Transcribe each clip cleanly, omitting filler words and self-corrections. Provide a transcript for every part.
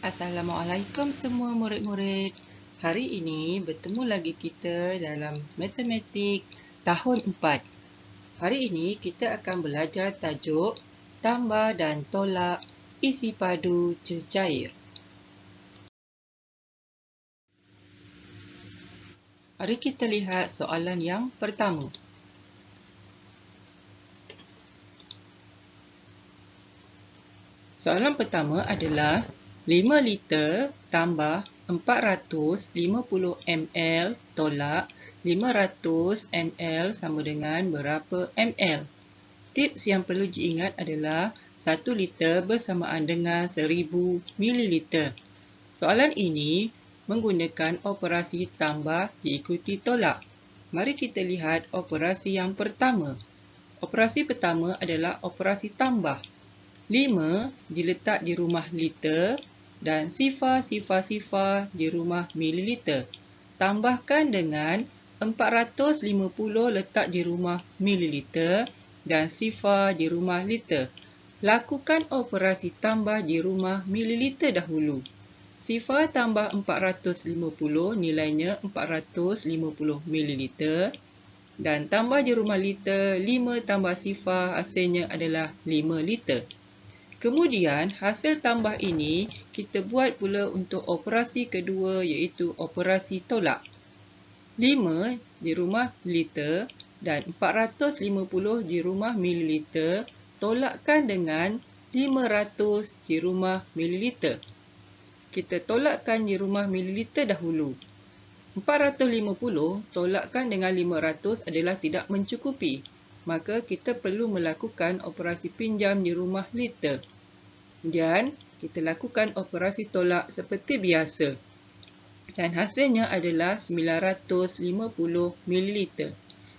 Assalamualaikum semua murid-murid. Hari ini bertemu lagi kita dalam matematik tahun 4. Hari ini kita akan belajar tajuk tambah dan tolak isi padu cecair. Mari kita lihat soalan yang pertama. Soalan pertama adalah 5 liter tambah 450 ml tolak 500 ml sama dengan berapa ml? Tips yang perlu diingat adalah 1 liter bersamaan dengan 1000 ml. Soalan ini menggunakan operasi tambah diikuti tolak. Mari kita lihat operasi yang pertama. Operasi pertama adalah operasi tambah. 5 diletak di rumah liter dan sifar di rumah mililiter. Tambahkan dengan 450 letak di rumah mililiter dan sifar di rumah liter. Lakukan operasi tambah di rumah mililiter dahulu. Sifar tambah 450 nilainya 450 mililiter. Dan tambah di rumah liter, 5 tambah sifar hasilnya adalah 5 liter. Kemudian, hasil tambah ini kita buat pula untuk operasi kedua iaitu operasi tolak. 5 di rumah liter dan 450 di rumah mililiter tolakkan dengan 500 di rumah mililiter. Kita tolakkan di rumah mililiter dahulu. 450 tolakkan dengan 500 adalah tidak mencukupi. Maka kita perlu melakukan operasi pinjam di rumah liter. Kemudian, kita lakukan operasi tolak seperti biasa. Dan hasilnya adalah 950 ml.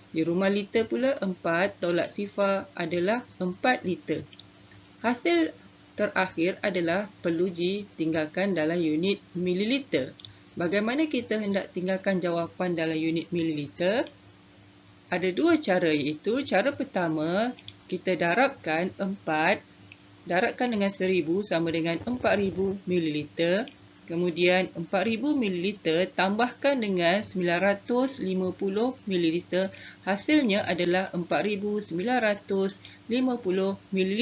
Di rumah liter pula 4 tolak sifar adalah 4 liter. Hasil terakhir adalah perlu ditinggalkan dalam unit mililiter. Bagaimana kita hendak tinggalkan jawapan dalam unit mililiter? Ada dua cara iaitu cara pertama kita darabkan 4 darabkan dengan 1000 sama dengan 4000 ml. Kemudian 4000 ml tambahkan dengan 950 ml. Hasilnya adalah 4950 ml.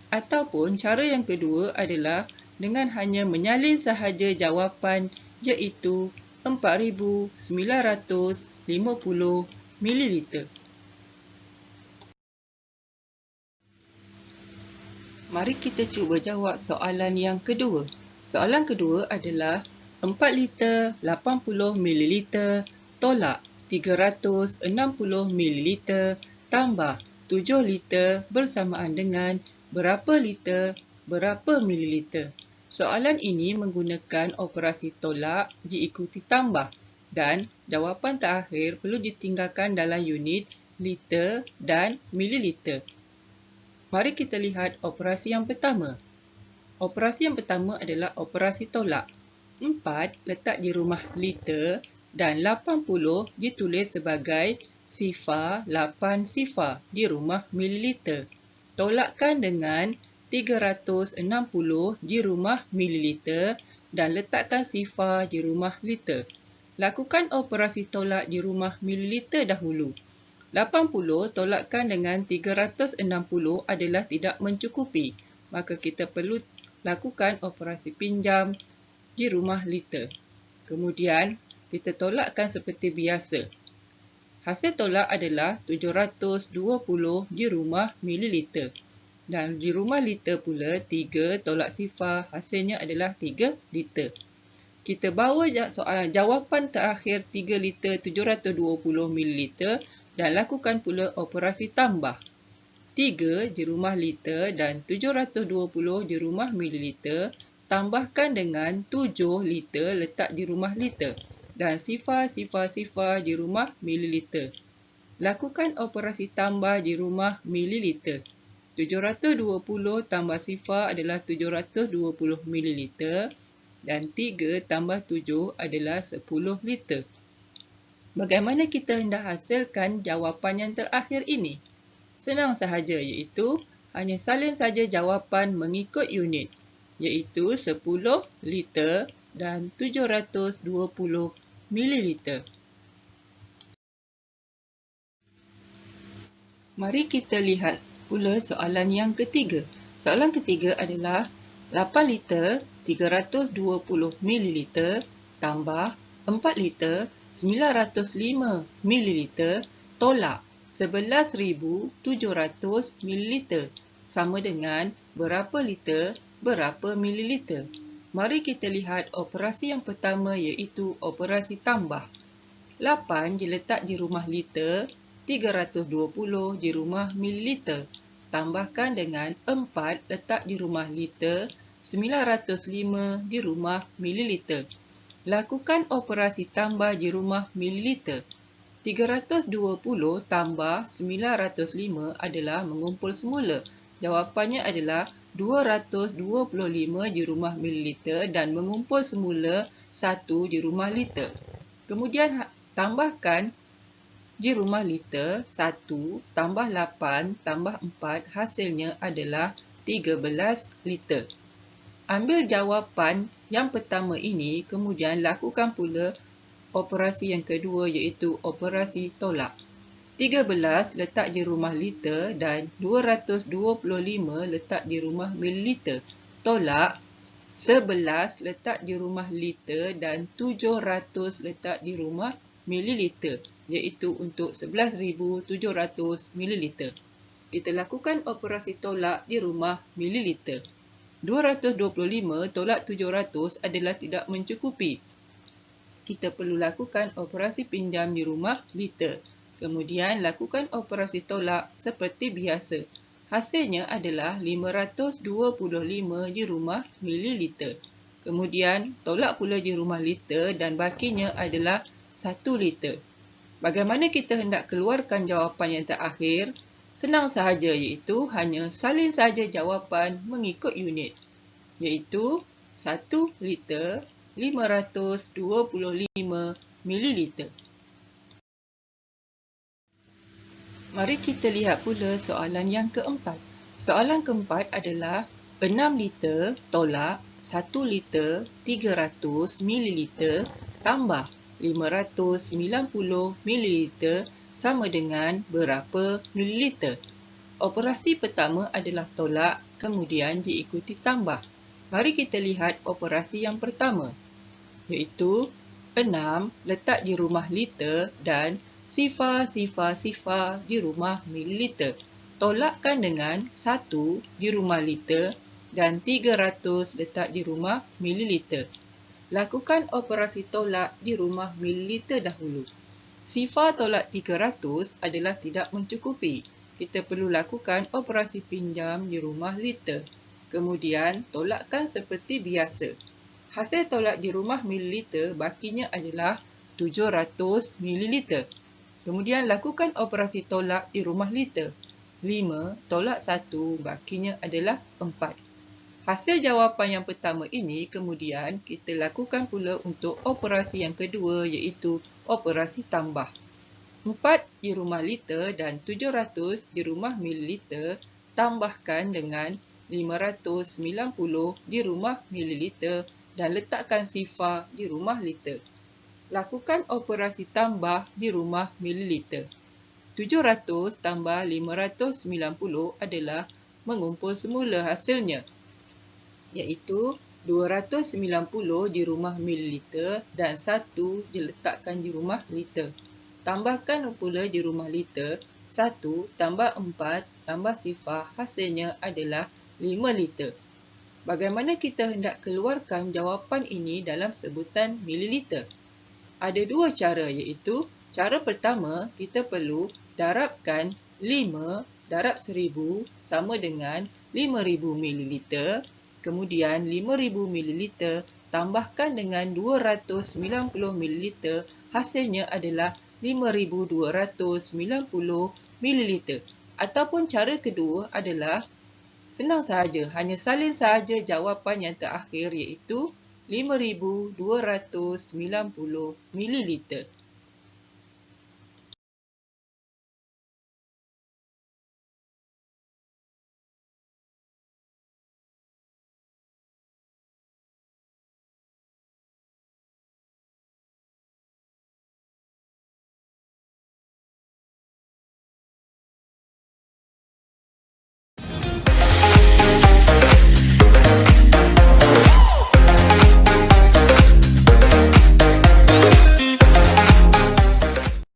Ataupun cara yang kedua adalah dengan hanya menyalin sahaja jawapan iaitu 4950 ml. Mari kita cuba jawab soalan yang kedua. Soalan kedua adalah 4 liter 80 ml tolak 360 ml tambah 7 liter bersamaan dengan berapa liter berapa mililiter. Soalan ini menggunakan operasi tolak diikuti tambah dan jawapan terakhir perlu ditinggalkan dalam unit liter dan mililiter. Mari kita lihat operasi yang pertama. Operasi yang pertama adalah operasi tolak. 4 letak di rumah liter dan 80 ditulis sebagai sifar 8 sifar di rumah mililiter. Tolakkan dengan 360 di rumah mililiter dan letakkan sifar di rumah liter. Lakukan operasi tolak di rumah mililiter dahulu. 80 tolakkan dengan 360 adalah tidak mencukupi. Maka kita perlu lakukan operasi pinjam di rumah liter. Kemudian, kita tolakkan seperti biasa. Hasil tolak adalah 720 di rumah mililiter. Dan di rumah liter pula 3 tolak sifar hasilnya adalah 3 liter. Kita bawa jawapan terakhir 3 liter 720 ml dan lakukan pula operasi tambah. 3 di rumah liter dan 720 di rumah mililiter tambahkan dengan 7 liter letak di rumah liter dan sifar di rumah mililiter. Lakukan operasi tambah di rumah mililiter. 720 tambah sifar adalah 720 mililiter dan 3 tambah 7 adalah 10 liter. Bagaimana kita hendak hasilkan jawapan yang terakhir ini? Senang sahaja iaitu hanya salin saja jawapan mengikut unit. iaitu 10 liter dan 720 mililiter. Mari kita lihat pula soalan yang ketiga. Soalan ketiga adalah 8 liter 320 mililiter tambah 4 liter 905 mililiter tolak 11,700 mililiter sama dengan berapa liter berapa mililiter. Mari kita lihat operasi yang pertama iaitu operasi tambah. 8 diletak di rumah liter, 320 di rumah mililiter. Tambahkan dengan 4 letak di rumah liter, 905 di rumah mililiter. Lakukan operasi tambah di rumah mililiter. 320 tambah 905 adalah mengumpul semula. Jawapannya adalah 225 di rumah mililiter dan mengumpul semula 1 di rumah liter. Kemudian tambahkan di rumah liter 1 tambah 8 tambah 4 hasilnya adalah 13 liter. Ambil jawapan yang pertama ini kemudian lakukan pula operasi yang kedua iaitu operasi tolak. 13 letak di rumah liter dan 225 letak di rumah mililiter. Tolak 11 letak di rumah liter dan 700 letak di rumah mililiter, iaitu untuk 11,700 mililiter. Kita lakukan operasi tolak di rumah mililiter. 225 tolak 700 adalah tidak mencukupi. Kita perlu lakukan operasi pinjam di rumah liter. Kemudian lakukan operasi tolak seperti biasa. Hasilnya adalah 525 di rumah mililiter. Kemudian tolak pula di rumah liter dan bakinya adalah 1 liter. Bagaimana kita hendak keluarkan jawapan yang terakhir? Senang sahaja iaitu hanya salin sahaja jawapan mengikut unit. Iaitu 1 liter 525 mililiter. Mari kita lihat pula soalan yang keempat. Soalan keempat adalah 6 liter tolak 1 liter 300 mililiter tambah 590 mililiter sama dengan berapa mililiter. Operasi pertama adalah tolak, kemudian diikuti tambah. Mari kita lihat operasi yang pertama, iaitu 6 letak di rumah liter dan sifar di rumah mililiter. Tolakkan dengan 1 di rumah liter dan 300 letak di rumah mililiter. Lakukan operasi tolak di rumah mililiter dahulu. Sifar tolak 300 adalah tidak mencukupi. Kita perlu lakukan operasi pinjam di rumah liter. Kemudian tolakkan seperti biasa. Hasil tolak di rumah mililiter bakinya adalah 700 mililiter. Kemudian lakukan operasi tolak di rumah liter. 5 tolak 1 bakinya adalah 4. Hasil jawapan yang pertama ini kemudian kita lakukan pula untuk operasi yang kedua iaitu operasi tambah. 4 di rumah liter dan 700 di rumah mililiter tambahkan dengan 590 di rumah mililiter dan letakkan sifar di rumah liter. Lakukan operasi tambah di rumah mililiter. 700 tambah 590 adalah mengumpul semula hasilnya, iaitu 290 di rumah mililiter dan 1 diletakkan di rumah liter. Tambahkan pula di rumah liter, 1 tambah 4 tambah sifar hasilnya adalah 5 liter. Bagaimana kita hendak keluarkan jawapan ini dalam sebutan mililiter? Ada dua cara iaitu, cara pertama kita perlu darabkan 5 darab 1000 sama dengan 5000 mililiter. Kemudian 5000 mililiter tambahkan dengan 290 mililiter, hasilnya adalah 5290 mililiter. Ataupun cara kedua adalah senang sahaja, hanya salin sahaja jawapan yang terakhir iaitu 5290 mililiter.